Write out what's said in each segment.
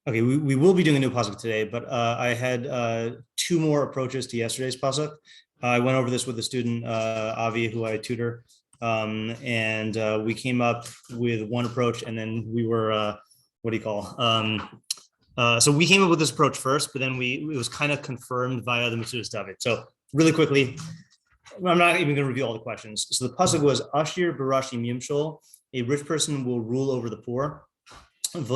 Okay, we will be doing a new pasuk today, but I had two more approaches to yesterday's pasuk. I went over this with the student Avi, who I tutor, and we came up with one approach, and then we were what do you call? So we came up with this approach first, but then it was kind of confirmed via the מצודת. So really quickly, I'm not even going to review all the questions. So the pasuk was Ashir Barashi Mimshol, a rich person will rule over the poor. And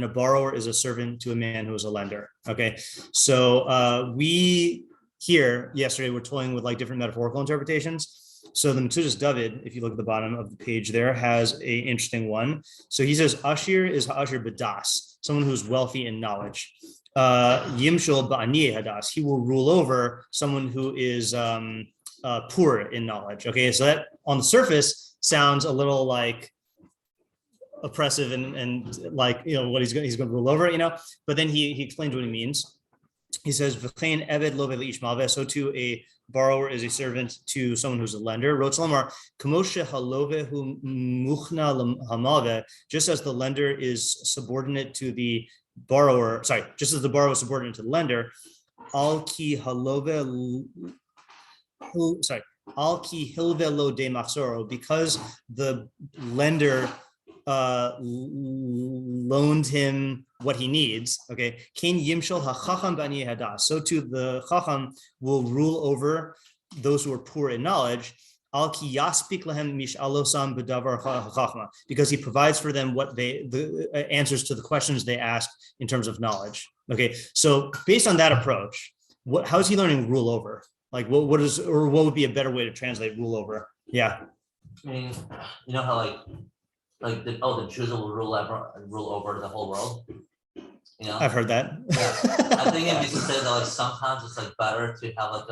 a borrower is a servant to a man who is a lender. Okay, so we here yesterday were toying with like different metaphorical interpretations. So the מצודת, if you look at the bottom of the page there, has an interesting one. So he says Ashir is Ashir Badas, someone who's wealthy in knowledge. Yimshol Ba'ani Hadas, he will rule over someone who is poor in knowledge. Okay, so that on the surface sounds a little like oppressive and like, you know, what he's going to rule over, you know, but then he explains what he means. He says, so too a borrower is a servant to someone who's a lender. Just as the lender is subordinate to the borrower, just as the borrower is subordinate to the lender, because the lender loaned him what he needs. Okay, so too the chacham will rule over those who are poor in knowledge. Because he provides for them what the answers to the questions they ask in terms of knowledge. Okay, so based on that approach, how is he learning rule over? Like what would be a better way to translate rule over? Yeah. I mean, you know how the Jews will rule over the whole world. You know, I've heard that. Yeah. I think it makes sense that like sometimes it's like better to have like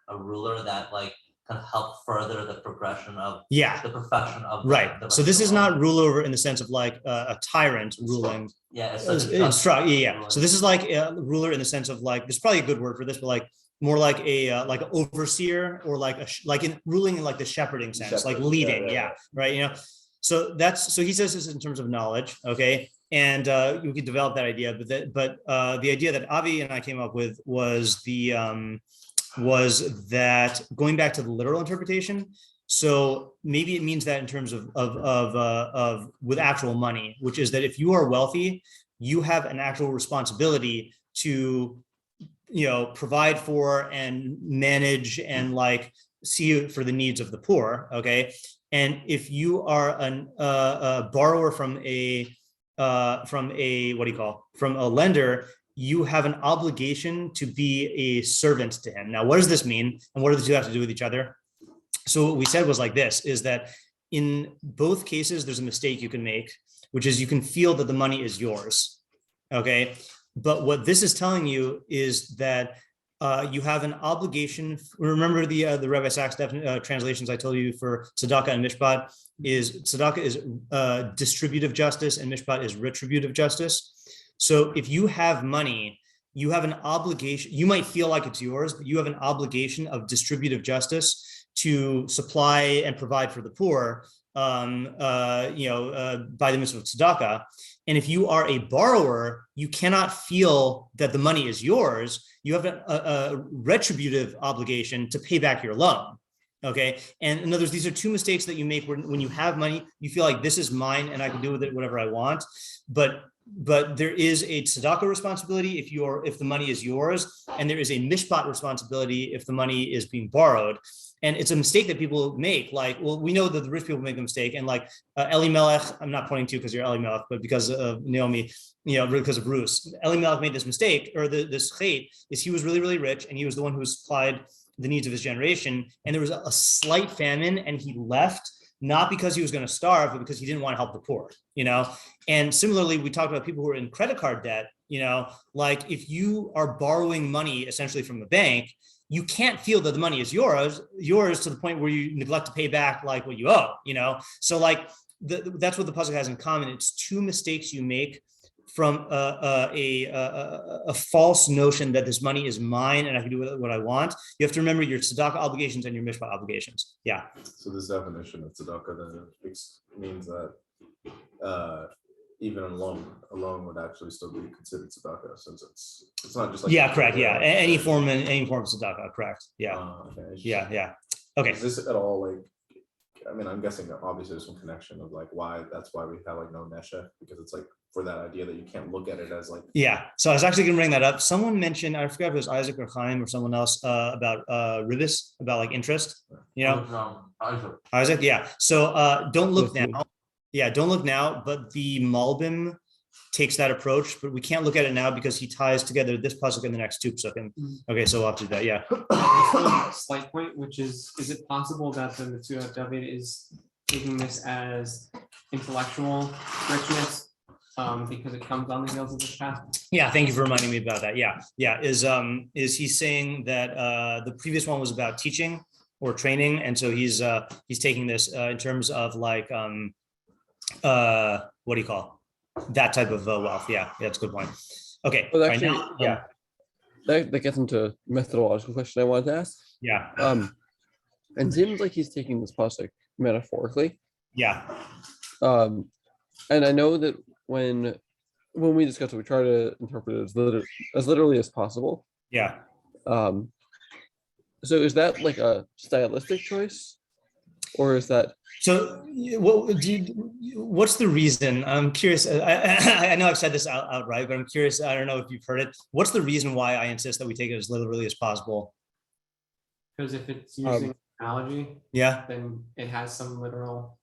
a ruler that like can help further the progression of the perfection of right. So this is not rule over in the sense of like a tyrant ruling. Yeah, it's So this is like a ruler in the sense of like, there's probably a good word for this, but like more like like an overseer or like ruling in like the shepherding sense, like leading. Right. You know. So he says this in terms of knowledge, okay, and you could develop that idea, but the idea that Avi and I came up with was that going back to the literal interpretation. So maybe it means that in terms of with actual money, which is that if you are wealthy, you have an actual responsibility to, you know, provide for and manage and like see for the needs of the poor, okay. And if you are a borrower from a lender, you have an obligation to be a servant to him. Now, what does this mean? And what do the two have to do with each other? So what we said was like this, is that in both cases, there's a mistake you can make, which is you can feel that the money is yours, okay? But what this is telling you is that you have an obligation. Remember the Rabbi Sachs translations I told you for tzedakah and mishpat is tzedakah is distributive justice and mishpat is retributive justice. So if you have money, you have an obligation. You might feel like it's yours, but you have an obligation of distributive justice to supply and provide for the poor, by the mitzvah of tzedakah. And if you are a borrower, you cannot feel that the money is yours. You have a retributive obligation to pay back your loan. Okay. And in other words, these are two mistakes that you make when you have money, you feel like this is mine and I can do with it whatever I want. But there is a tzedakah responsibility if the money is yours, and there is a mishpat responsibility if the money is being borrowed. And it's a mistake that people make. Like, well, we know that the rich people make the mistake. And like Elimelech, I'm not pointing to you because you're Elimelech, but because of Naomi, you know, because of Ruth. Elimelech made this mistake, or this chait, is he was really, really rich, and he was the one who supplied the needs of his generation. And there was a slight famine, and he left, not because he was going to starve, but because he didn't want to help the poor, you know? And similarly, we talked about people who are in credit card debt, you know, like if you are borrowing money essentially from a bank, you can't feel that the money is yours to the point where you neglect to pay back like what you owe, you know? So like that's what the pasuk has in common. It's two mistakes you make from a false notion that this money is mine and I can do with it what I want. You have to remember your tzedakah obligations and your mishpat obligations. Yeah. So this definition of tzedakah then means that even alone would actually still be considered tzedakah, since it's not just like correct. Any form of tzedakah, correct. Okay. Okay. Is this at all like? I mean, I'm guessing that obviously there's some connection of like that's why we have like no nesha, because it's like for that idea that you can't look at it as like. Yeah. So I was actually gonna bring that up. Someone mentioned, I forgot if it was Isaac or Chaim or someone else about ribis, about like interest. Isaac. Yeah. So don't look now. Yeah, don't look now. But the Malbim takes that approach, but we can't look at it now because he ties together this pasuk and the next two pasukim. Okay, so we'll have to do that. Yeah. One slight point, which is it possible that the Metzudat David is taking this as intellectual richness because it comes on the heels of this past? Yeah, thank you for reminding me about that. Yeah. Is he saying that the previous one was about teaching or training, and so he's taking this in terms of like what do you call that type of wealth? Yeah, that's a good point. Okay. Well, actually, that gets into a methodological question I wanted to ask. Yeah. And it seems like he's taking this pasuk metaphorically. Yeah. And I know that when we discuss it, we try to interpret it as literally as possible. Yeah. So is that like a stylistic choice, or is that? So what's the reason? I'm curious. I know I've said this outright, but I'm curious. I don't know if you've heard it. What's the reason why I insist that we take it as literally as possible? Because if it's using analogy, then it has some literal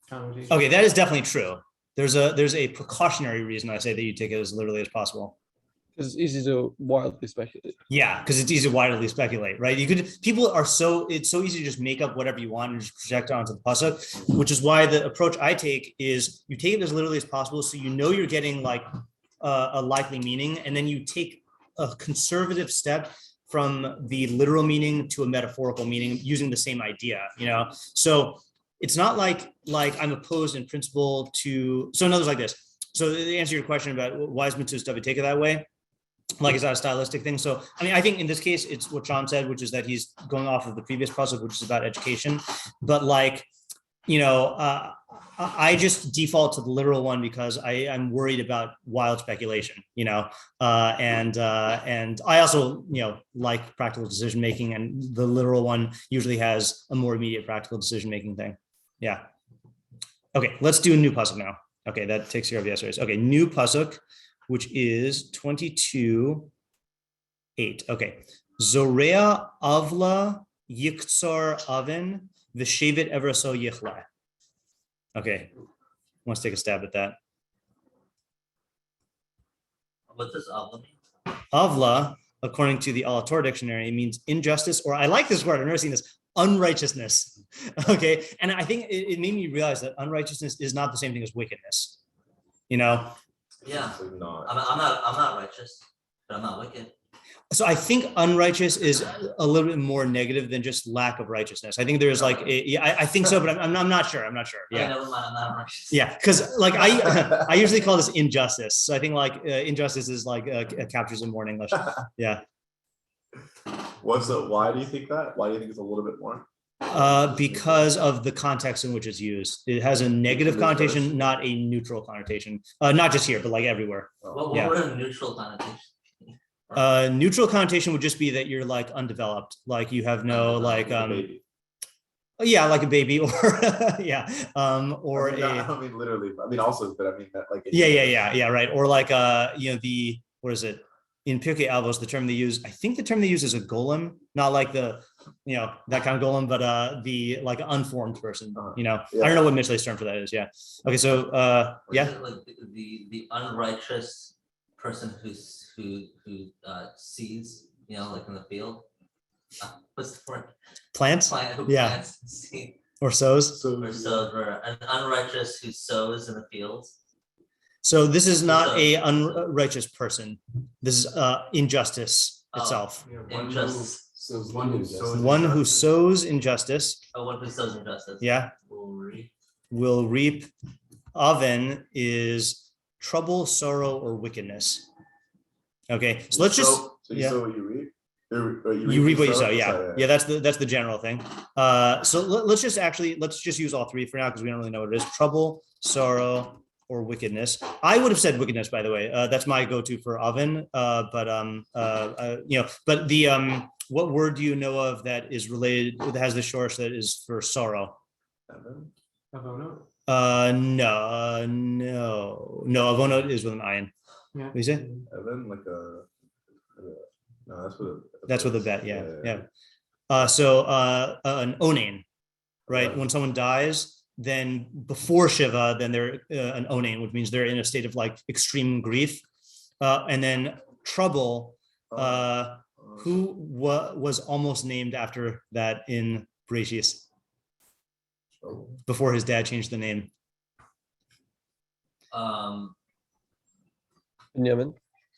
connotation. Okay, that is definitely true. There's a precautionary reason I say that you take it as literally as possible. Because it's easy to wildly speculate. Yeah, because it's easy to wildly speculate, right? it's so easy to just make up whatever you want and just project it onto the pasuk, which is why the approach I take is you take it as literally as possible, so you know you're getting like a likely meaning, and then you take a conservative step from the literal meaning to a metaphorical meaning using the same idea, So it's not like I'm opposed in principle to. So in other words, like this. So to answer your question about why is Mitzvah stuff take it that way. Like, is that a stylistic thing? So, I mean, I think in this case, it's what Sean said, which is that he's going off of the previous pasuk, which is about education. But like, I just default to the literal one because I'm worried about wild speculation, and I also, like practical decision making, and the literal one usually has a more immediate practical decision making thing. Yeah. Okay, let's do a new pasuk now. Okay, that takes care of yesterday's. Okay, new pasuk, which is 22:8. Okay. Zorea avla yktsar oven v'shevet evraso yichle. Okay. Let's take a stab at that. What does avla mean? Avla, according to the Alator dictionary, means injustice, or I like this word, I've never seen this, unrighteousness. Okay. And I think it made me realize that unrighteousness is not the same thing as wickedness. Yeah, I'm not righteous, but I'm not wicked. So I think unrighteous is a little bit more negative than just lack of righteousness. I think there's like, I think so, but I'm not sure. I'm not sure. Yeah. Never mind, I'm not righteous. Yeah, because like I usually call this injustice. So I think like injustice is like captures in more in English. Yeah. Why do you think that? Why do you think it's a little bit more? Because of the context in which it's used. It has a negative connotation, not a neutral connotation. Not just here, but like everywhere. What would a neutral connotation? Neutral connotation would just be that you're like undeveloped, like you have no like like a baby, or or I don't mean literally. I mean also, but I mean that like right, or like what is it? In Pirkei Avos, the term they use, I think the term they use is a golem, not like the, that kind of golem, but the like unformed person, I don't know what Mishlei's term for that is. Yeah. Okay. So, Like the unrighteous person who sees, like in the field. What's the word? Plants? Plants seed. Or sows. Or an unrighteous who sows in the fields. So this is not a unrighteous person. This is injustice itself. Injustice. One who sows injustice. One who sows injustice. Yeah. Will reap. Oven is trouble, sorrow, or wickedness. Okay. So let's just. So you sow what you reap. You reap what you sow. Yeah. That's the general thing. So let's just use all three for now because we don't really know what it is. Trouble, sorrow, or wickedness. I would have said wickedness, by the way. That's my go-to for oven. But the what word do you know of that is related, that has the shorsh that is for sorrow? Avono? No. Avono is with an ayin. Yeah. What do you say? Evan, like no, That's with a bet. Yeah. So an onain, right? When someone dies, then before Shiva, then they're an onain, which means they're in a state of like extreme grief. And then trouble, who was almost named after that in Bekius before his dad changed the name?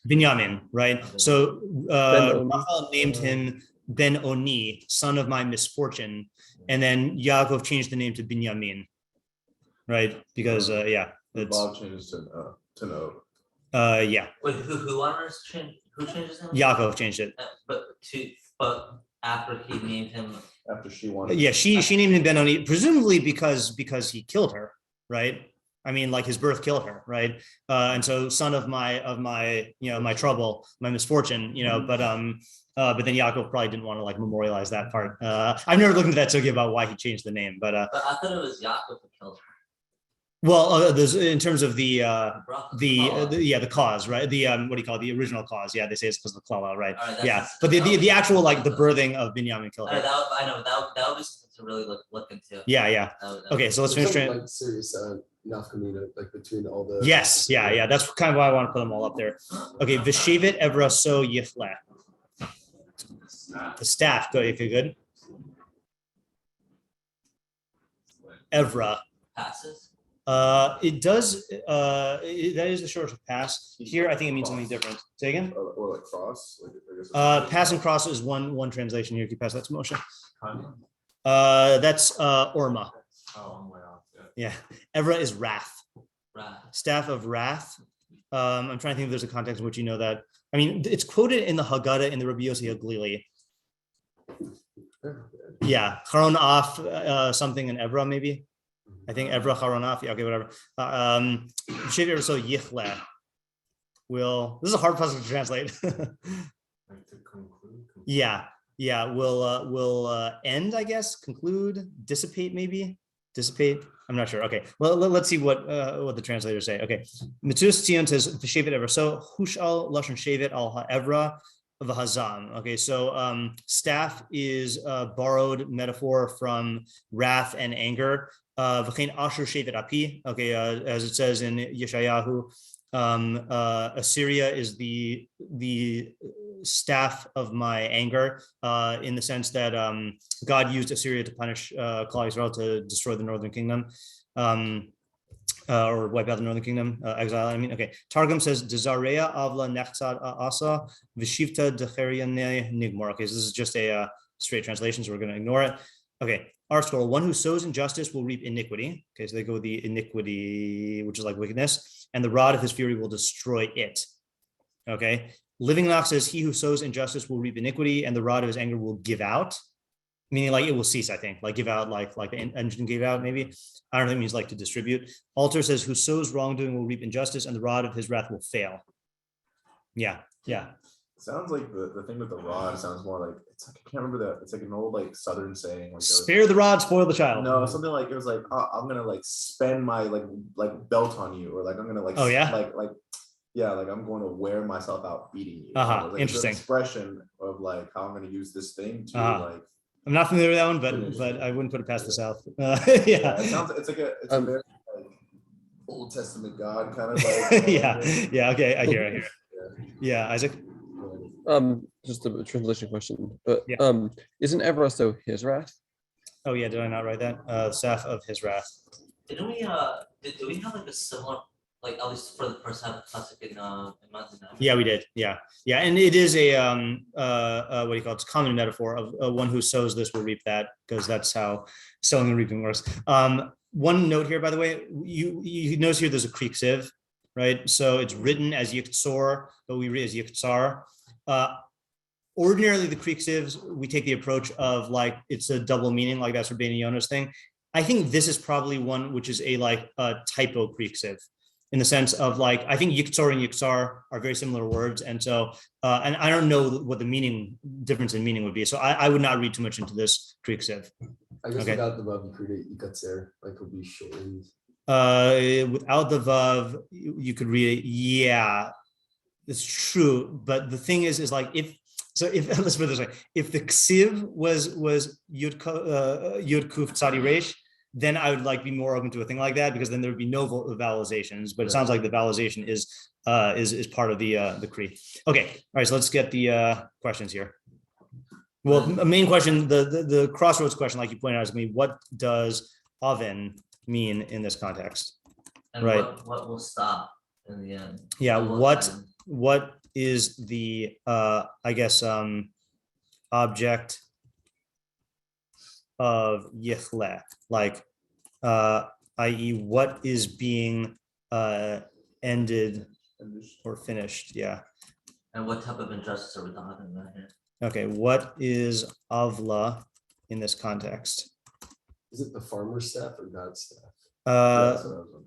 Binyamin, right? So Rachel named him Ben Oni, son of my misfortune, and then Yaakov changed the name to Binyamin, right? Because Bob changed to no. Wait, who on earth changed? Who changed his name? Yaakov changed it. But after he named him. After she wanted. Yeah, she named him Ben Oni, presumably because he killed her, right? I mean, like his birth killed her, right? And so son of my my trouble, my misfortune, but then Yaakov probably didn't want to like memorialize that part. I've never looked into that sugya about why he changed the name, but I thought it was Yaakov who killed her. Well, there's in terms of the cause, right? The what do you call it? The original cause? Yeah, they say it's because of the klala, right? Yeah, but the actual like the birthing of Binyamin killed her. I know that would be something to really look into. Yeah. Okay, so let's finish. Like serious nafkamina, like between all the. Yes, yeah. That's kind of why I want to put them all up there. Okay, v'shevet evra so yifle. The staff, go if you're good. Evra. Passes. It does. That is the shortest of pass. Here, I think it means something different. Say again. Or like cross. Pass and cross is one translation here. Can you pass that to Moshe? That's Orma. Oh, I'm way off. Yeah. Evra is wrath. Wrath. Staff of wrath. I'm trying to think if there's a context in which you know that. I mean, it's quoted in the Haggadah in the Rabbi Yossi Haglili. Yeah, Charon Af something in Evra maybe. I think Evra Charon Af. Yeah, okay, whatever. Shiur so Yichle. This is a hard pasuk to translate. Yeah. Will end, I guess. Conclude, dissipate, maybe. Dissipate. I'm not sure. Okay. Well, let's see what the translators say. Okay. Mitzus ציון says v'shevet ever so hushal lashon shevet al ha'evra v'hazam. Okay. So staff is borrowed metaphor from wrath and anger. V'chein asher shevet api. Okay. As it says in Yeshayahu, Assyria is the staff of my anger, in the sense that God used Assyria to punish Klal Yisrael, to destroy the northern kingdom, or wipe out the northern kingdom, exile. I mean, okay. Targum says Dezarea avla nechtzad asa v'shivta decheriane nigmor. Okay, so this is just a straight translation, so we're going to ignore it. Okay. ArtScroll, one who sows injustice will reap iniquity. Okay, so they go with the iniquity, which is like wickedness, and the rod of his fury will destroy it. Okay. Living Lock says, he who sows injustice will reap iniquity, and the rod of his anger will give out. Meaning like it will cease, I think. Like give out, like the engine gave out, maybe. I don't think it means like to distribute. Alter says, who sows wrongdoing will reap injustice, and the rod of his wrath will fail. Yeah. Sounds like the thing with the rod sounds more like, it's like, I can't remember that. It's like an old like Southern saying. Like spare the rod, spoil the child. No, something like it was like, oh, I'm gonna like spend my like belt on you, or like I'm gonna like like I'm going to wear myself out beating you. Like interesting expression of like how I'm gonna use this thing to like. I'm not familiar with that one, but I wouldn't put it past the South. Yeah, it sounds it's a very like Old Testament God kind of like. Yeah. Okay, I hear. Yeah, Isaac. Just a translation question, but isn't Evra so his wrath? Oh yeah, did I not write that? Staff of his wrath. Didn't we did we have like a similar, like at least for the first half of pasuk in Yeah, we did. Yeah, and it is a what do you call it? It's a common metaphor of one who sows this will reap that, because that's how sowing and reaping works. One note here, by the way, you notice here there's a creek sieve, right? So it's written as יקצור, but we read as יקצר. Ordinarily, the creek sieves, we take the approach of like it's a double meaning, like that's Rabbeinu Yonah's thing. I think this is probably one which is a typo creek sieve. in the sense of like, I think יקצור and יקצור are very similar words. And so, and I don't know what the difference in meaning would be. So I would not read too much into this Greek sieve. I guess Okay. without the vav, you could read יקצר, like would be shortened. Without the vav, you could read it. Yeah, it's true. But the thing is like if let's put it this way, if the ksiv was yud kuf tzadi resh, then I would like be more open to a thing like that, because then there would be no vowelizations. But it sounds like the vowelization is part of the Kri. Okay, all right. So let's get the questions here. Well, the main question, the crossroads question, like you pointed out, is me. What does oven mean in this context? And right. What will stop in the end? Yeah. What is the I guess object of yichle, like i.e. what is being ended or finished? Yeah. And what type of injustice are we talking about here? Okay, what is avla in this context? Is it the farmer's staff or God's staff?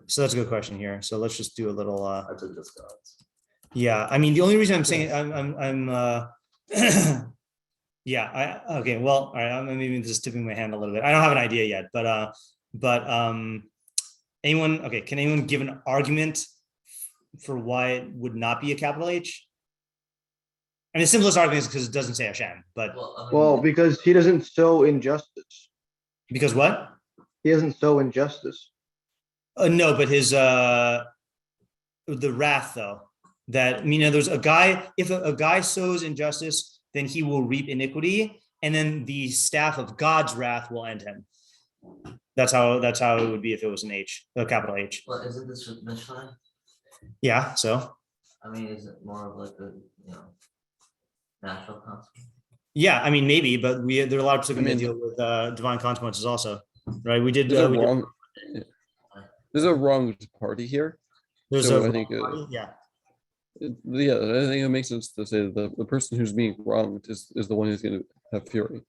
So that's a good question here. So let's just do a little I took just God's. Yeah, I mean, the only reason I'm saying I'm yeah, okay, well, all right, I'm maybe just tipping my hand a little bit. I don't have an idea yet, but anyone, okay, can anyone give an argument for why it would not be a capital H? I mean, the simplest argument is because it doesn't say Hashem, but well, because he doesn't sow injustice. Because what? He doesn't sow injustice. No, but his the wrath though. That, you know, there's a guy, if a guy sows injustice, then he will reap iniquity, and then the staff of God's wrath will end him. That's how it would be if it was an H, a capital H. Well, isn't this Mishlei? Yeah, so. I mean, is it more of like a, natural consequence? Yeah, I mean, maybe, but there are a lot of people that deal with divine consequences also, right? We did. There's a wronged party here. There's so a I think yeah. Yeah, I think it makes sense to say that the person who's being wronged is the one who's going to have fury.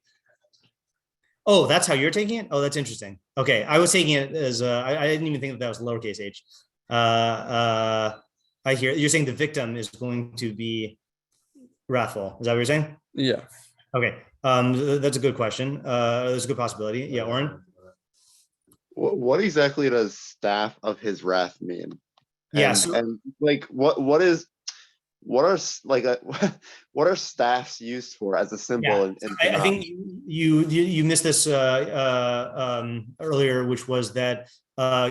Oh, that's how you're taking it? Oh, that's interesting. Okay, I was taking it as I didn't even think that was lowercase h. I hear you're saying the victim is going to be wrathful. Is that what you're saying? Yeah. Okay, that's a good question. There's a good possibility. Yeah, Oren. What exactly does staff of his wrath mean? Yes. And like what are staffs used for as a symbol? Yeah. I think you missed this earlier, which was that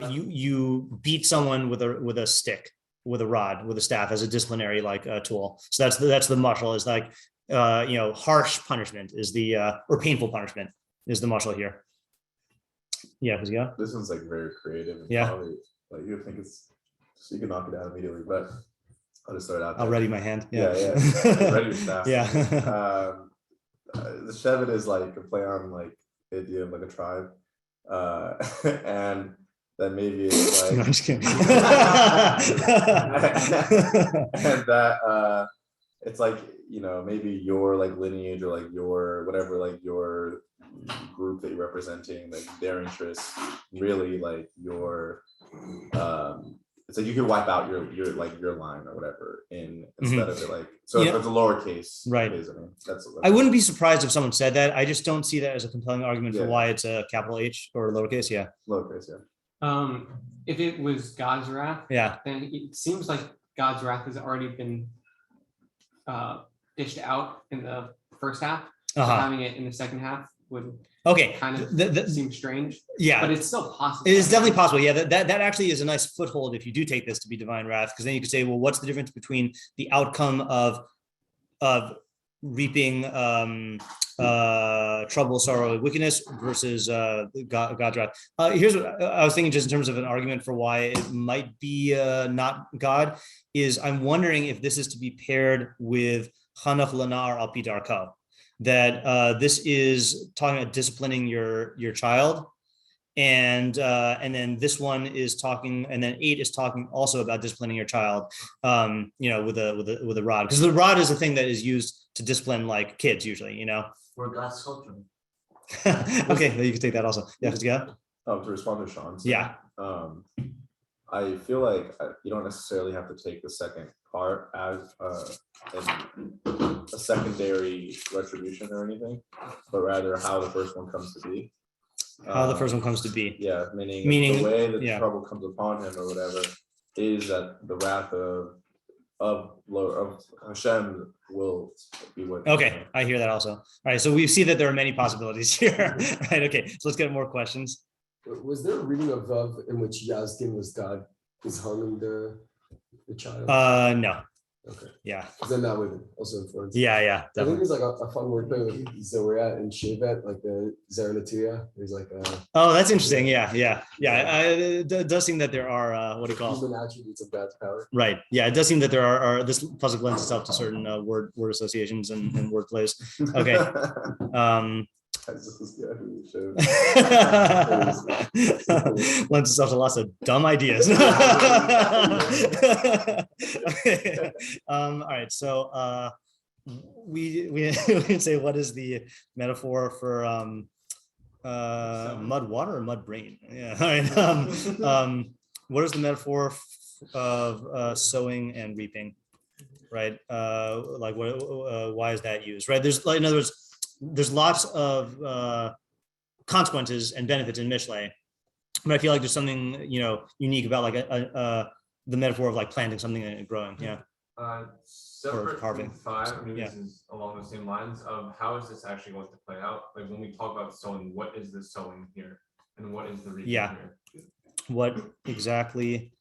you beat someone with a stick, with a rod, with a staff as a disciplinary tool. So that's the mashal, is like harsh punishment is the or painful punishment is the mashal here. Yeah, this one's like very creative. And yeah, probably, like you would think it's. So you can knock it down immediately, but I'll just throw it out there. I'll ready my hand. Yeah. Ready your staff. Yeah. The Shevet is like a play on like the idea of like a tribe. And then maybe it's like no, I'm just kidding. and that it's like, maybe your like lineage or like your whatever, like your group that you're representing, like their interests, really like your it's like you could wipe out your line or whatever instead of it like, so if it's a lowercase, right? That's I wouldn't be surprised if someone said that. I just don't see that as a compelling argument for why it's a capital H or lowercase. Yeah. Lowercase. Yeah. If it was God's wrath, then it seems like God's wrath has already been dished out in the first half. So having it in the second half would kind of seem strange. Yeah, but it's still possible. It is definitely possible. Yeah, that actually is a nice foothold if you do take this to be divine wrath, because then you could say, well, what's the difference between the outcome of reaping trouble, sorrow, wickedness versus God's wrath? Here's what I was thinking, just in terms of an argument for why it might be not God, is I'm wondering if this is to be paired with Chanach Lanar Al Pi Darko, that this is talking about disciplining your child, and then this one is talking, and then 8 is talking also about disciplining your child, with a rod, because the rod is the thing that is used to discipline like kids usually. We're God's children. Okay, you can take that also. Yeah, let's go. To respond to Sean's. Yeah. I feel like you don't necessarily have to take the second part as a secondary retribution or anything, but rather how the first one comes to be. How the first one comes to be. Yeah, meaning the way that trouble comes upon him or whatever is that the wrath of Hashem will be what. Okay, I hear that also. All right, so we see that there are many possibilities here. Right. Okay, so let's get more questions. Was there a reading of Vav in which Yazdin was God is harming the child? No. Okay. Yeah. Then that would also influence. Yeah, I think definitely. there's like a fun wordplay with Zoria and Shevet, like the Zeranatia. There's like Oh, that's interesting. Yeah. It does seem that there are what do you call human attributes of God's power. Right. Yeah, it does seem that there are this puzzle lends itself to certain word associations and word plays. Okay. Lends itself to lots of dumb ideas. Okay. All right. So we can say, what is the metaphor for mud water or mud brain? Yeah. All right. What is the metaphor of sowing and reaping? Right. Like what? Why is that used? Right. There's like, in other words, there's lots of consequences and benefits in Mishlei, but I feel like there's something unique about like the metaphor of like planting something and growing. Yeah. Separate carving. from 5, maybe this is along the same lines of how is this actually going to play out? Like when we talk about sowing, what is the sowing here, and what is the reaping here? What exactly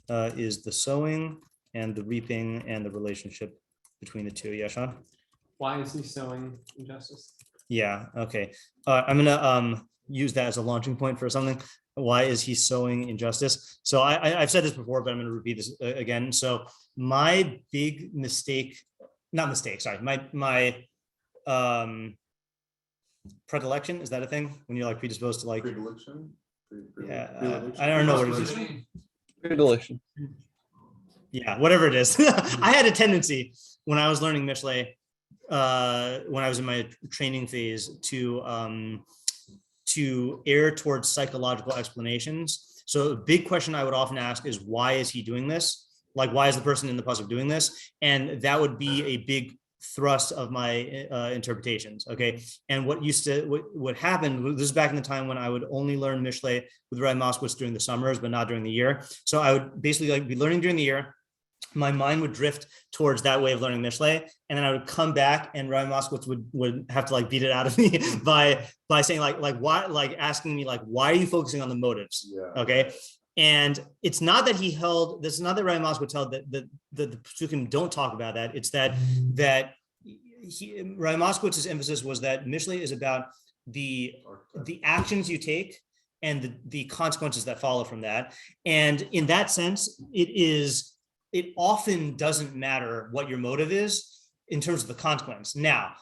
is the sowing and the reaping and the relationship between the two? Yeah, Sean? Why is he sowing injustice? Yeah, okay. I'm gonna use that as a launching point for something. Why is he sowing injustice? So I've said this before, but I'm going to repeat this again. So my big mistake, my predilection, is that a thing? When you're like predisposed to like predilection? Yeah, I don't know what it is. Predilection. Yeah, whatever it is. I had a tendency when I was learning Mishlei, when I was in my training phase, to err towards psychological explanations. So a big question I would often ask is, why is he doing this? Like, why is the person in the pasuk doing this? And that would be a big thrust of my interpretations. Okay. And what happened, this is back in the time when I would only learn Mishlei with Rabbi Moskowitz during the summers, but not during the year. So I would basically like be learning during the year. My mind would drift towards that way of learning Mishlei, and then I would come back, and Rabbi Moskowitz would have to like beat it out of me by saying like why, like asking me like, why are you focusing on the motives? Yeah. Okay. And it's not that this is not that Rabbi Moskowitz held that the pasukim don't talk about that. It's that Rabbi Moskowitz's emphasis was that Mishlei is about the actions you take and the consequences that follow from that. And in that sense, it often doesn't matter what your motive is in terms of the consequence. Now,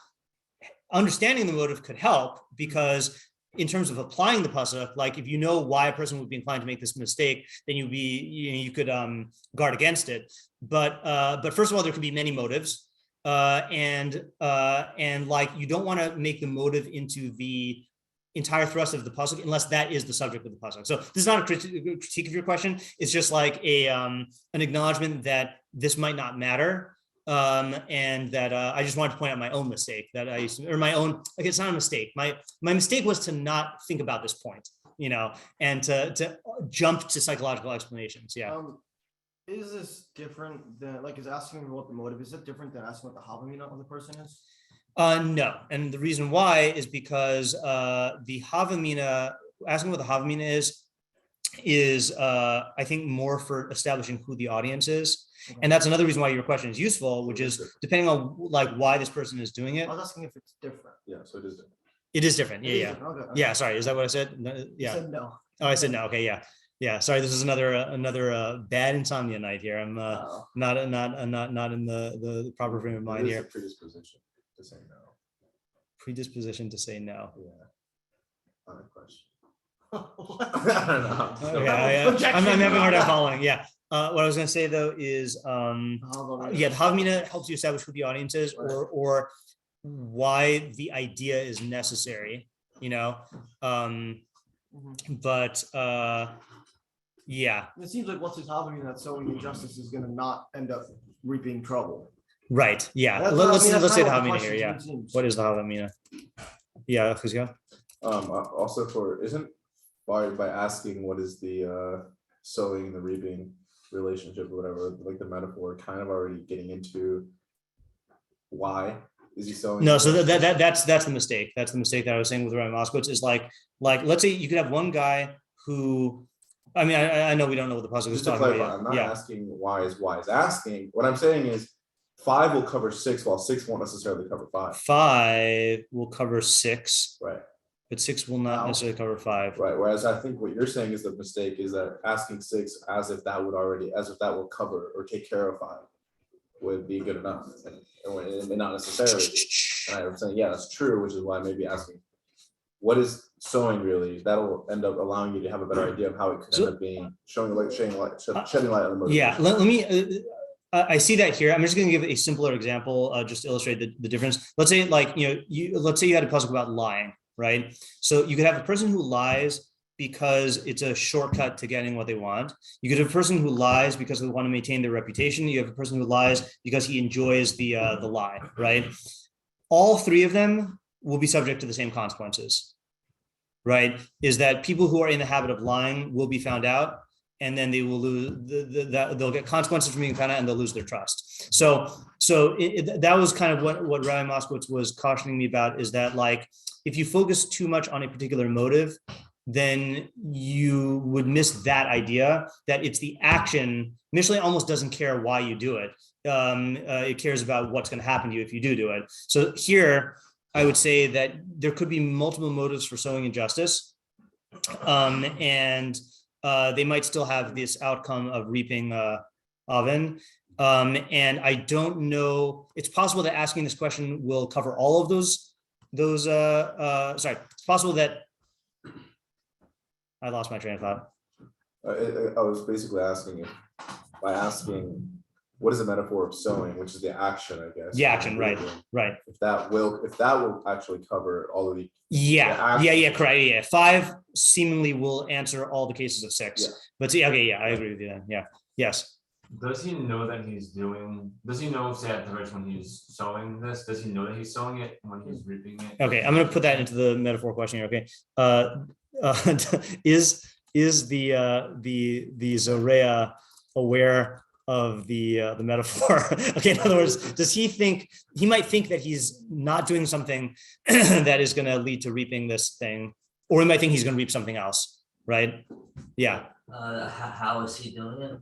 understanding the motive could help, because in terms of applying the pasuk, like if you know why a person would be inclined to make this mistake, then you could guard against it. But first of all, there could be many motives, and like you don't want to make the motive into the entire thrust of the pasuk unless that is the subject of the pasuk. So this is not a critique of your question. It's just like an acknowledgement that this might not matter, and that I just wanted to point out my own mistake that I used to, or my own. Like, it's not a mistake. My mistake was to not think about this point, and to jump to psychological explanations. Yeah. Is this different than is asking what the motive is? It different than asking what the havamina of the person is? No, and the reason why is because the havamina, asking what the havamina is I think more for establishing who the audience is, and that's another reason why your question is useful, which is depending on like why this person is doing it. I was asking if it's different. Yeah, so it is different. It is different. Yeah. Different. Okay. Yeah. Sorry, is that what I said? No, yeah. You said no. Oh, I said no. Okay. Yeah. Yeah. Sorry, this is another bad insomnia night here. I'm not in the proper frame of mind here. Predisposition to say no. Predisposition to say no. Yeah. On a question. I don't know. Okay, I'm having a hard time following. Yeah. What I was going to say though is, the havamina helps you establish who the audience is, or why the idea is necessary. But Yeah. It seems like what's his hobby that sowing injustice is going to not end up reaping trouble. Right. Yeah. That's Let's say the kind of Havamina what here. the Yeah. question seems. What is the Havamina? Yeah. Chizkiah? Also isn't by asking what is the sowing and the reaping relationship or whatever, like the metaphor, kind of already getting into why is he sowing? No, so that's the mistake. That's the mistake that I was saying with Rabbi Moskowitz is like let's say you could have one guy who, I mean, I know we don't know what the pasuk is Just to talking clarify, about. I'm not asking why is asking. What I'm saying is 5 will cover 6, while 6 won't necessarily cover 5. 5 will cover 6. Right. But 6 will not necessarily cover 5. Right. Whereas I think what you're saying is the mistake is that asking 6 as if that will cover or take care of 5 would be good enough. And not necessarily. And I'm saying, yeah, that's true, which is why maybe asking what is sowing really, that'll end up allowing you to have a better idea of how it could end up being, shedding light on the motivation. Yeah, let me I see that here. I'm just going to give a simpler example just to illustrate the difference. Let's say let's say you had a pasuk about lying, right? So you could have a person who lies because it's a shortcut to getting what they want. You could have a person who lies because they want to maintain their reputation. You have a person who lies because he enjoys the lie, right? All 3 of them will be subject to the same consequences, right? Is that people who are in the habit of lying will be found out, and then they will lose they'll get consequences from being found out, and they'll lose their trust. So that was kind of what Rabbi Moskowitz was cautioning me about, is that like if you focus too much on a particular motive, then you would miss that idea that it's the action. Mishlei almost doesn't care why you do it. It cares about what's going to happen to you if you do it. So here, I would say that there could be multiple motives for sowing injustice, and they might still have this outcome of reaping oven. And I don't know. It's possible that asking this question will cover all of those. Sorry, it's possible that I lost my train of thought. I was basically asking if by asking what is the metaphor of sowing, which is the action, I guess. The action, right. If that will actually cover all of the correct. Yeah, 5 seemingly will answer all the cases of 6. Yeah. But I agree with you then. Yeah. Yes. Does he know that he's doing? Does he know, say at the verse when he's sowing this? Does he know that he's sowing it when he's reaping it? Okay, I'm going to put that into the metaphor question here. Okay, is the Zorea aware of the metaphor? Okay, in other words, does he might think that he's not doing something that is going to lead to reaping this thing, or he might think he's going to reap something else, right? Yeah. How is he doing it?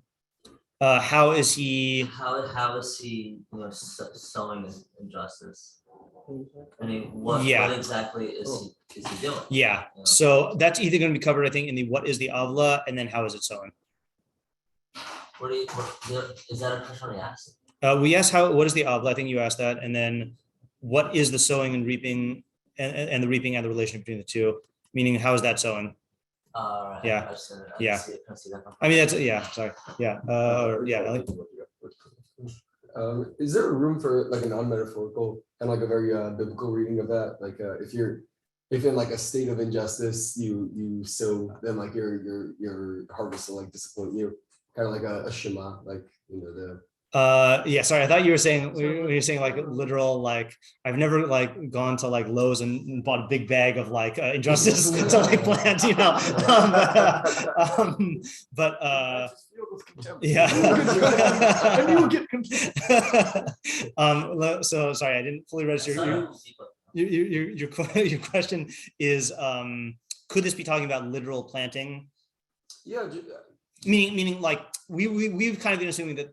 How is he sowing injustice? I mean, what exactly is he doing? Yeah. So that's either going to be covered, I think, in the what is the avla, and then how is it sowing? Is that a question we asked? We asked what is the avla? I think you asked that, and then what is the sowing and reaping, and the reaping and the relation between the two? Meaning, how is that sowing? Right. Yeah. I see that. I mean, that's sorry. Yeah. Is there room for like a non-metaphorical and like a very biblical reading of that? Like if in like a state of injustice you sow, then like your harvest will like disappoint you, kind of like a shema, like the. Sorry, I thought you were saying when you're saying like literal, like I've never like gone to like Lowe's and bought a big bag of like injustice to like plant, but yeah. And you will get confused. So sorry, I didn't fully register your question is could this be talking about literal planting? Yeah, meaning like we've kind of been assuming that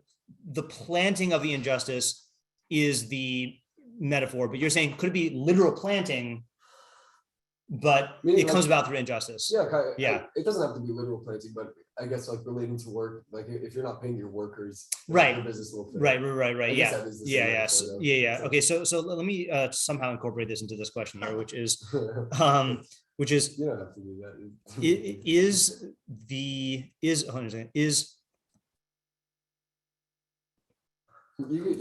the planting of the injustice is the metaphor, but you're saying could it be literal planting, but it comes about through injustice? Yeah. It doesn't have to be literal planting, but I guess like relating to work, like if you're not paying your workers, right? Your business will fail. Right. Yeah. Okay, so let me somehow incorporate this into this question here, which is you don't have to do that.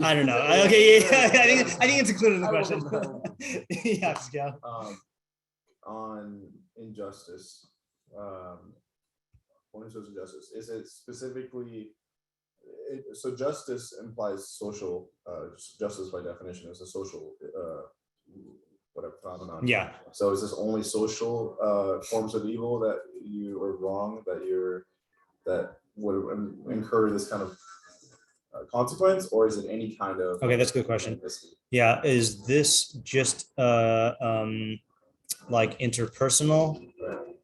I don't know. Okay, I think it's included in the question. On injustice, one who sows injustice, is it specifically? So justice implies social. Justice by definition is a social whatever phenomenon. Yeah. So is this only social forms of evil that you are wrong that would incur this kind of consequence, or is it any kind of? Okay, that's a good question. Yeah, is this just like interpersonal?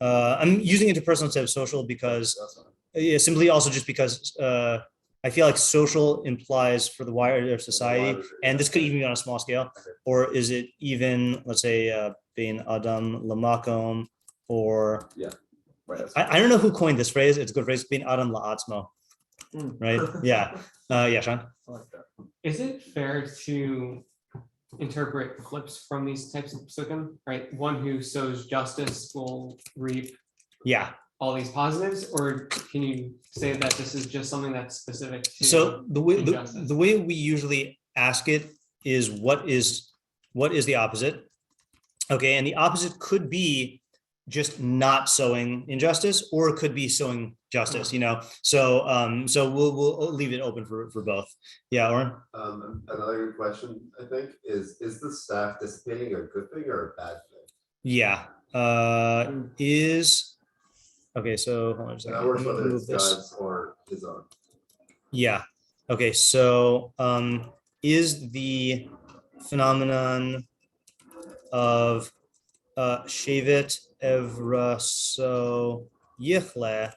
I'm using interpersonal instead of social because simply also just because I feel like social implies for the wider society, and this could even be on a small scale, or is it even, let's say, being Adam Lamakom, or I don't know who coined this phrase. It's a good phrase, being Adam La'atzmo, right? Yeah, yeah, Sean. Is it fair to interpret flips from these types of pasukim, right? One who sows justice will reap all these positives, or can you say that this is just something that's specific to the way we usually ask it is what is the opposite? Okay, and the opposite could be just not sowing injustice, or it could be sowing justice, so we'll leave it open for both. Yeah, Oren. Another good question, I think, is the staff dissipating a good thing or a bad thing? Yeah. Okay, so hold on a second. That works whether it's God's or his own. Yeah. Okay, so is the phenomenon of Shevet Evraso Yichle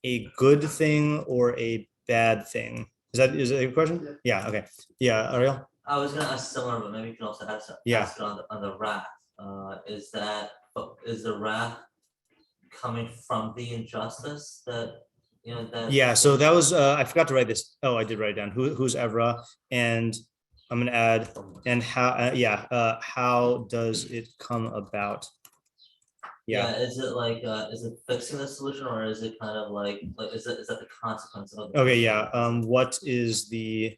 a good thing or a bad thing? Is that a question? Yeah. Okay. Yeah, Ariel. I was gonna ask similar, but maybe you can also ask it on the wrath. Is the wrath coming from the injustice that that? So that was I forgot to write this. Oh, I did write it down. Who's Evra, and I'm gonna add and how how does it come about? Is it like is it fixing the solution, or is it kind of like is that the consequence of it? Okay, what is the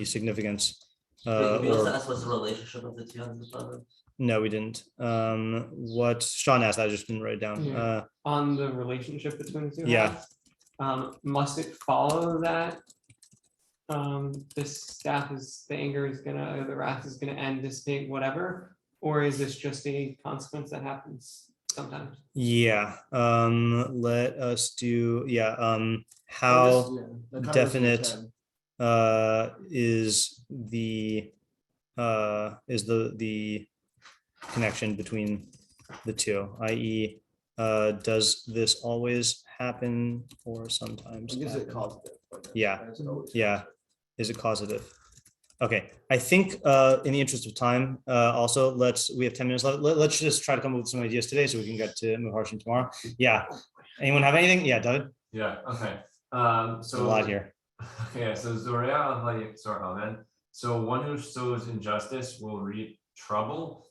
significance? We also asked what's the relationship of the two on this other? No, we didn't. What Sean asked, I just didn't write it down. On the relationship between the two. Yeah. Must it follow that this staff the wrath is gonna end, dissipate, whatever, or is this just a consequence that happens sometimes? Let us do how definite is the connection between the two, i.e. Does this always happen or sometimes Is it causative? Is it causative? Okay, I think in the interest of time, also we have 10 minutes left. Let's just try to come up with some ideas today so we can get to meforshim tomorrow. Anyone have anything? David? Okay. So a lot here. Okay, so Zorea יקצור amen. So one who sows injustice will reap trouble,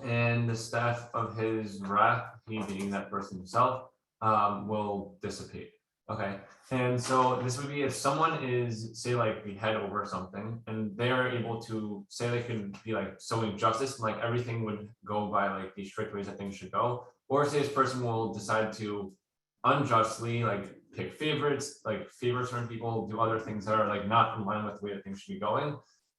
and the staff of his wrath, he being that person himself, will dissipate. Okay, and so this would be if someone is, say, like the head over something, and they are able to say they can be like sowing justice, and like everything would go by like the strict ways that things should go, or say this person will decide to unjustly like pick favorites, like favor certain people, do other things that are like not in line with the way that things should be going,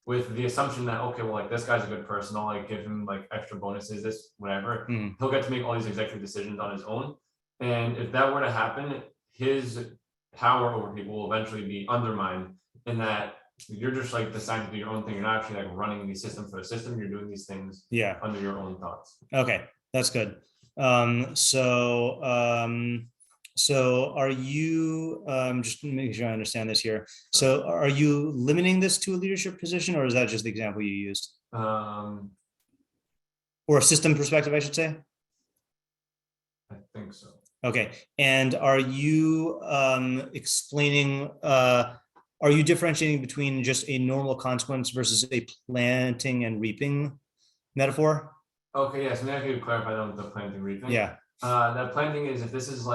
with the assumption that, okay, well, like this guy's a good person, I'll like give him like extra bonuses, this, whatever. He'll get to make all these executive decisions on his own. And if that were to happen, his power over people will eventually be undermined, in that you're just like deciding to do your own thing. You're not actually like running the system for the system. You're doing these things under your own thoughts. Okay, that's good. So are you, just making sure I understand this here. So are you limiting this to a leadership position, or is that just the example you used? Or a system perspective, I should say? I think so. Okay, and are you explaining, are you differentiating between just a normal consequence versus a planting and reaping metaphor? Okay, yes, maybe I could clarify that with the planting reaping. That planting is if this is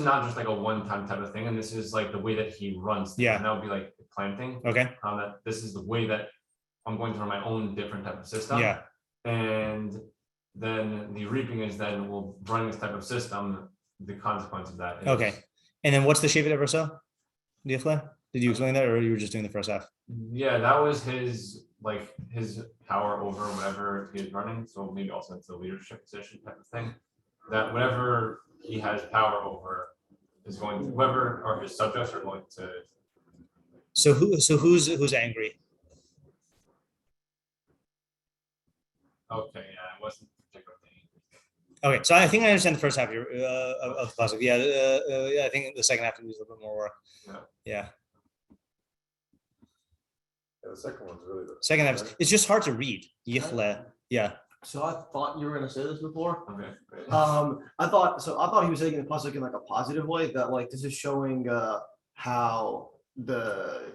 not just like a one-time type of thing, and this is like the way that he runs things, and that would be like planting. Okay. That this is the way that I'm going to run my own different type of system. Yeah. And then the reaping is then, well, running this type of system, the consequence of that is. Okay. And then what's the shape of Verso? Did you explain that, or you were just doing the first half? Yeah, that was his power over whatever he is running. So maybe also it's a leadership position type of thing. That whatever he has power over is going to, whoever or his subjects are going to. So who's angry? Okay, yeah, it wasn't particularly. Okay, so I think I understand the first half of the pasuk. Yeah, I think the second half needs a little bit more work. Yeah. The second one's really good. Second half, it's just hard to read. Yichle. Yeah. So I thought you were gonna say this before. Okay. Great. I thought he was taking the pasuk in like a positive way, that like this is showing how the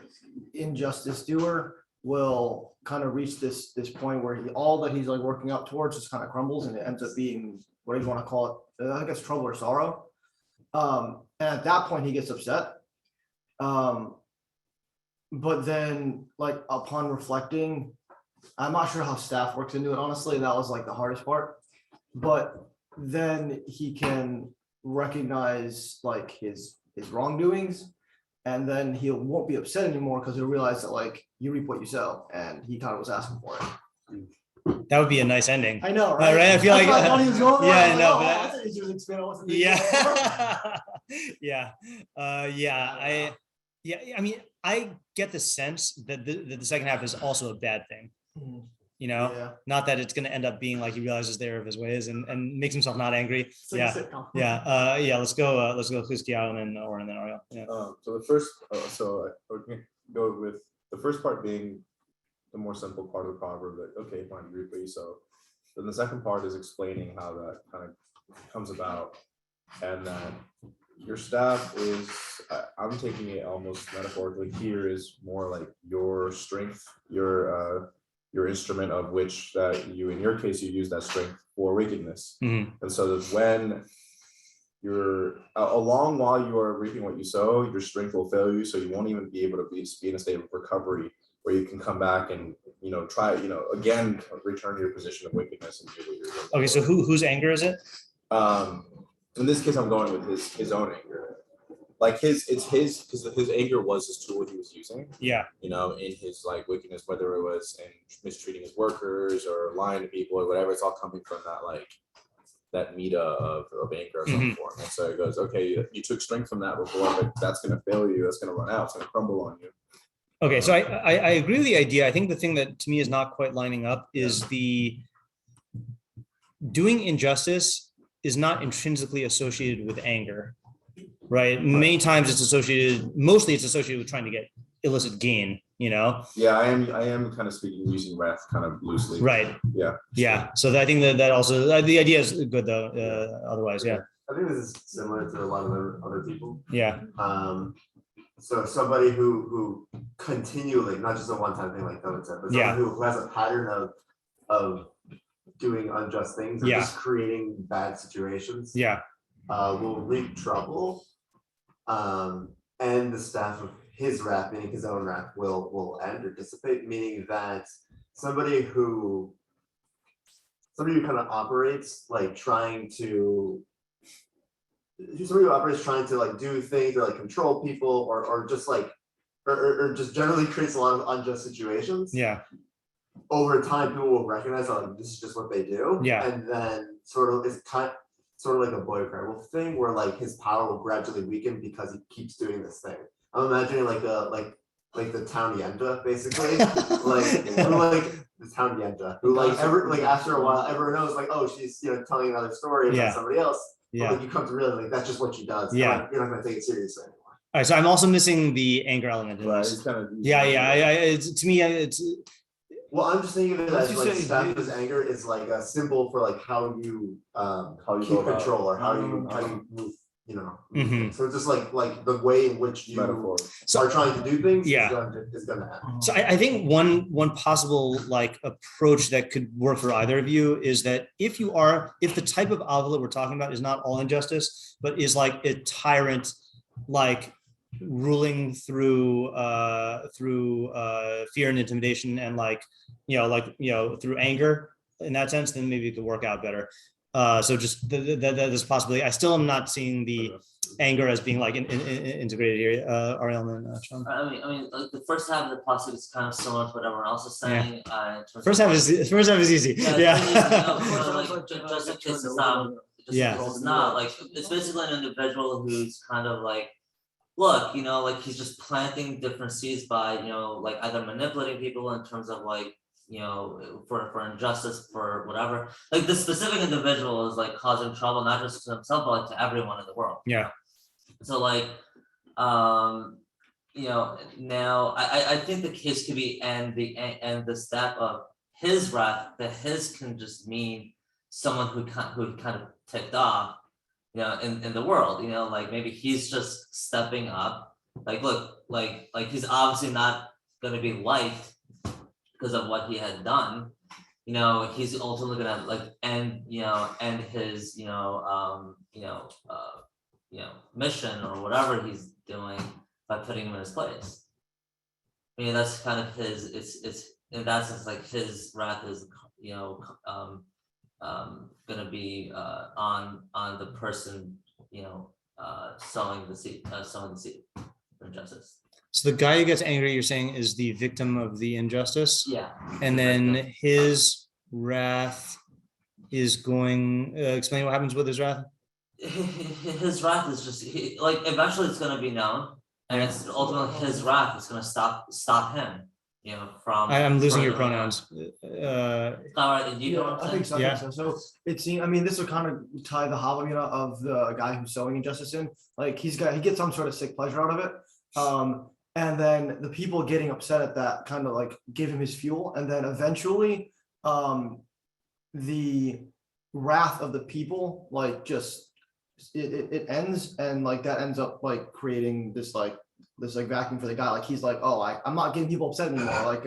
injustice doer will kind of reach this point where all that he's like working up towards just kind of crumbles, and it ends up being what do you want to call it? I guess trouble or sorrow. And at that point he gets upset. But then like upon reflecting, I'm not sure how staff works into it, honestly. That was like the hardest part. But then he can recognize like his wrongdoings, and then he won't be upset anymore because he'll realize that like you reap what you sow, and he kind of was asking for it. That would be a nice ending. I know, right? Right? I feel like I thought he was going. Yeah, I I know. that's an interesting spin on what's the I mean, I get the sense that the second half is also a bad thing. You know, Yeah. not that it's going to end up being like he realizes the error of his ways and makes himself not angry. It's like a sitcom. Let's go Chizkiyahu and then Ariel. Yeah. So the first, we're gonna go with the first part being the more simple part of the proverb that okay, fine, you reap what you sow. Then the second part is explaining how that kind of comes about, and that your staff is, I'm taking it almost metaphorically here, is more like your strength, your instrument of which that you, in your case, you use that strength for wickedness. Mhm. And so that when you're along while you are reaping what you sow, your strength will fail you, so you won't even be able to be in a state of recovery where you can come back and try again return to your position of wickedness and do what you're doing. Okay, so whose anger is it? In this case, I'm going with his own anger. Like because his anger was his tool he was using. Yeah. In his like wickedness, whether it was in mistreating his workers or lying to people or whatever, it's all coming from that meta of anger of some form. And so it goes, okay, you took strength from that before, but that's going to fail you. That's going to run out. It's going to crumble on you. Okay, so I agree with the idea. I think the thing that to me is not quite lining up is the doing injustice is not intrinsically associated with anger, right? Many times mostly it's associated with trying to get illicit gain, Yeah, I am kind of using wrath kind of loosely. Right. Yeah. Yeah. So I think that also, the idea is good though, otherwise, yeah. I think this is similar to a lot of other people. Yeah. So somebody who continually, not just a one-time thing like David said, but someone who has a pattern of doing unjust things and just creating bad situations. Will reap trouble. And the staff of his wrath, meaning his own wrath, will end or dissipate, meaning that somebody who kind of operates like trying to like do things or like control people or just like or just generally creates a lot of unjust situations. Over time, people will recognize that this is just what they do. And then sort of like a boy cry wolf thing where like his power will gradually weaken because he keeps doing this thing. I'm imagining like the town Yenta, basically. The town Yenta, who after a while everyone knows like, oh, she's telling another story about somebody else. But like you come to realize like that's just what she does. You're not gonna take it seriously anymore. All right, so I'm also missing the anger element in this. To me, it's. Well, I'm just thinking of it as like staff's anger is like a symbol for like how you keep control or how you move. So it's just like the way in which you are trying to do things is gonna happen. So I think one possible like approach that could work for either of you is that if the type of avila we're talking about is not all injustice, but is like a tyrant, like ruling through fear and intimidation and through anger, in that sense, then maybe it could work out better. So just there's a possibility. I still am not seeing the anger as being like integrated here. Ariel and Sean. I mean, like the first half of the pasuk is kind of similar to what everyone else is saying. In terms First half is easy. Yeah. Just in case it's not. It's not like it's basically an individual who's kind of like, look, like he's just planting different seeds by, like either manipulating people in terms of like, for injustice, for whatever. Like the specific individual is like causing trouble, not just to himself, but like to everyone in the world. Yeah. So like, now I think the case could be and the step of his wrath, that his can just mean someone who kind of ticked off, in the world, like maybe he's just stepping up. Like, look, like he's obviously not going to be liked because of what he had done. He's ultimately going to like end his, mission or whatever he's doing by putting him in his place. I mean, that's kind of his. It's in that sense like his wrath is, gonna be on the person, sowing the seed of injustice. So the guy who gets angry, you're saying, is the victim of the injustice? Yeah. And then his wrath is going. Explain what happens with his wrath. His wrath is just like eventually it's gonna be known, and it's ultimately his wrath is gonna stop him. From I'm losing your pronouns. I think so. Yeah. So it seems. I mean, this will kind of tie the Havamina of the guy who's sowing injustice in. Like he gets some sort of sick pleasure out of it. And then the people getting upset at that kind of like give him his fuel, and then eventually, the wrath of the people like just it ends, and like that ends up like creating this vacuum for the guy. Like he's like, oh, I'm not getting people upset anymore. Like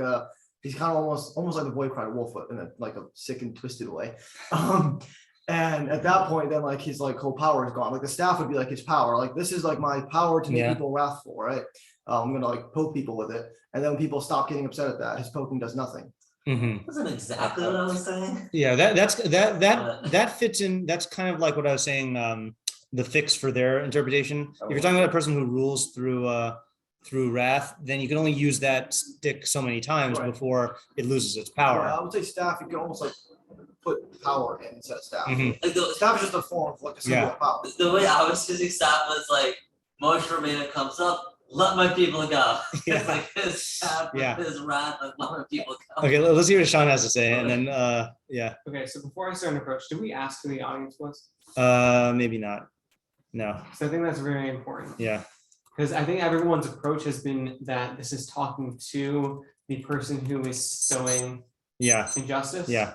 he's kind of almost like the boy cried wolf in a sick and twisted way. And at that point, then like his like whole power is gone. Like the staff would be like his power. Like this is like my power to make people wrathful, right? I'm gonna like poke people with it, and then when people stop getting upset at that, his poking does nothing. Mm-hmm. Wasn't exactly what I was saying. Yeah, that fits in. That's kind of like what I was saying. The fix for their interpretation. If you're talking about a person who rules through wrath, then you can only use that stick so many times before it loses its power. Yeah, I would say staff. You can almost like put power in instead of staff. Mm-hmm. Like staff is just a form of like a symbol of power. The way I was using staff was like Moshe Rabbeinu comes up. Let my people go. It's like his staff, his wrath, like let my people go. Okay, let's see what Sean has to say, and then Okay, so before I start an approach, do we ask who the audience was? Maybe not. No. So I think that's very important. Yeah. Because I think everyone's approach has been that this is talking to the person who is sowing injustice. Yeah.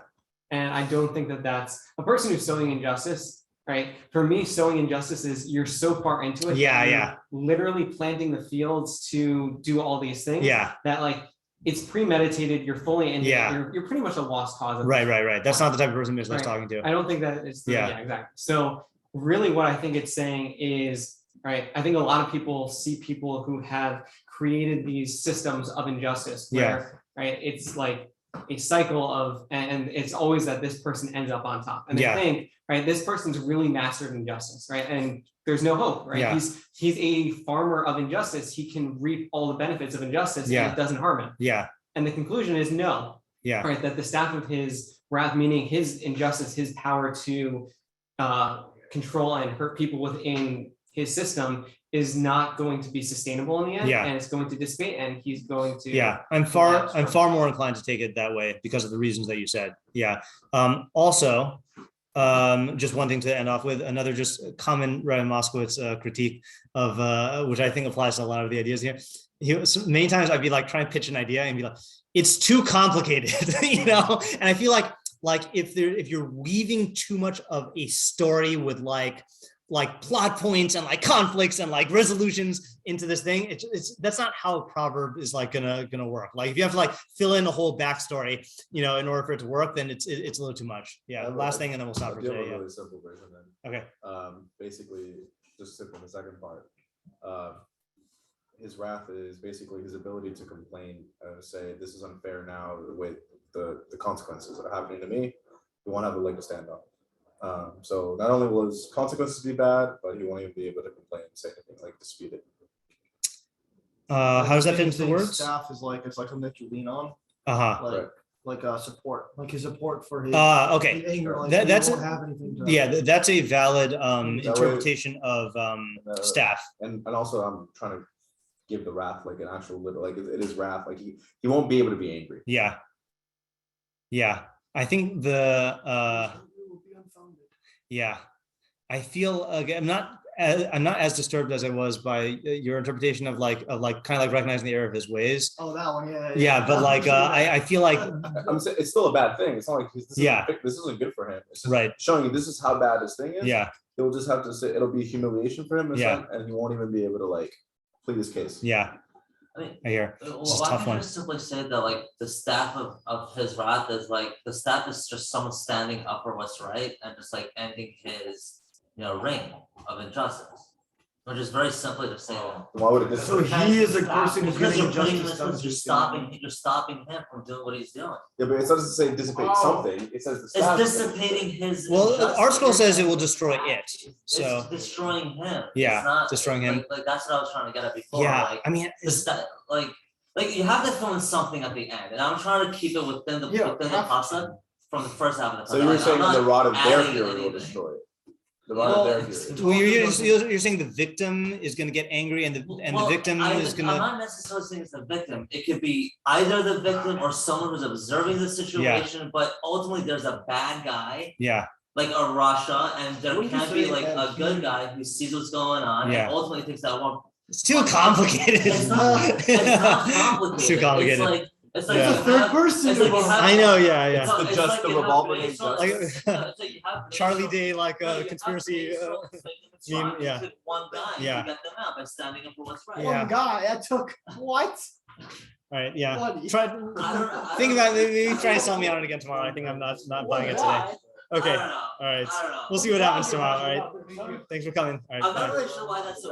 And I don't think that that's a person who's sowing injustice, right? For me, sowing injustice is you're so far into it. Yeah. Literally planting the fields to do all these things. Yeah. That like it's premeditated. You're fully in. Yeah. You're pretty much a lost cause. Right. That's not the type of person Mishlei's talking to. I don't think that it's. Exactly. So really, what I think it's saying is, right, I think a lot of people see people who have created these systems of injustice where, right, it's like a cycle of, and it's always that this person ends up on top. And they think, right, this person's really mastered injustice, right? And there's no hope, right? Yeah. He's a farmer of injustice. He can reap all the benefits of injustice and it doesn't harm him. Yeah. And the conclusion is no. Yeah. Right, that the staff of his wrath, meaning his injustice, his power to control and hurt people within his system is not going to be sustainable in the end, and it's going to dissipate, and he's going to. I'm far more inclined to take it that way because of the reasons that you said. Also, just one thing to end off with, another just common Rabbi Moskowitz critique of which I think applies to a lot of the ideas here. Many times I'd be like trying to pitch an idea and be like, it's too complicated, And I feel like if you're weaving too much of a story with like plot points and like conflicts and like resolutions into this thing, that's not how a proverb is like gonna work. Like if you have to like fill in a whole backstory, in order for it to work, then it's a little too much. Last thing, and then we'll stop for today. A really simple version then. Okay. Basically, just simple. The second part. His wrath is basically his ability to complain, say this is unfair now, the way the consequences are happening to me. He won't have a leg to stand on. So not only will his consequences be bad, but he won't even be able to complain and say anything, like dispute it. How does that fit into the words? Staff is like, it's like something that you lean on. Uh-huh. Like support, like his support for his. Okay. his anger, like, That's he won't have anything to- Yeah, that's a valid way- interpretation of staff. And also I'm trying to give the wrath like an actual little, like it is wrath, like he won't be able to be angry. Yeah. I think the yeah, I feel I'm not as disturbed as I was by your interpretation of kind of like recognizing the error of his ways. Oh, that one, yeah. Yeah, but like I feel like I'm saying it's still a bad thing. It's not like this isn't good for him. It's just right. showing you this is how bad this thing is. Yeah. He'll just have to say it'll be humiliation for him, Yeah. and he won't even be able to like plead his case. Yeah. I mean, I hear. This is a why tough can't you one. just simply say that like the staff of his wrath is like the staff is just someone standing up for what's right and just like ending his reign of injustice. Or just very simply to say that. Why would it So he is the person who's because getting you're bringing injustice this, done. you're stopping him from doing what he's doing. Yeah, but it doesn't say dissipate something. It says the It's staff. dissipating his. Well, injustice. our scroll says it will destroy it. So It's destroying him. Yeah, It's not, destroying him. Like that's what I was trying to get at before. yeah, Like, I mean, like you have to fill in something at the end, and I'm trying to keep it within the pasuk from the first half of the pasuk. So you were saying I'm the not rod of their adding fury will anything. destroy it. The rod of their fury. well, you're saying the victim is going to get angry, and the victim is going I'm to. not necessarily saying it's the victim. It could be either the victim or someone who's observing the situation, but ultimately there's a bad guy. Yeah. Like a Russia, and there What did you can't be say like that a good guy who sees what's going on Yeah. and ultimately thinks that one. It's too complicated. It's not complicated. It's too complicated. It's like Yeah. you have- person. it's like you have- I know, yeah. it's like- It's it's just like the you have- revolving it's not- Like- it's like you have- Charlie Day, like no, you a have conspiracy racial things that's meme, wrong. You yeah. took one guy Yeah. to get them out by standing up for what's right. Yeah. One guy, that took what? All right, yeah. Bloody- Try. I don't Think know. about it. Maybe try to sell me on it again tomorrow. I think I'm not buying it today. Okay. I don't know. All right. I don't know. We'll see what happens tomorrow. All right. Thanks for coming. All right. I'm not bye. really sure why that's so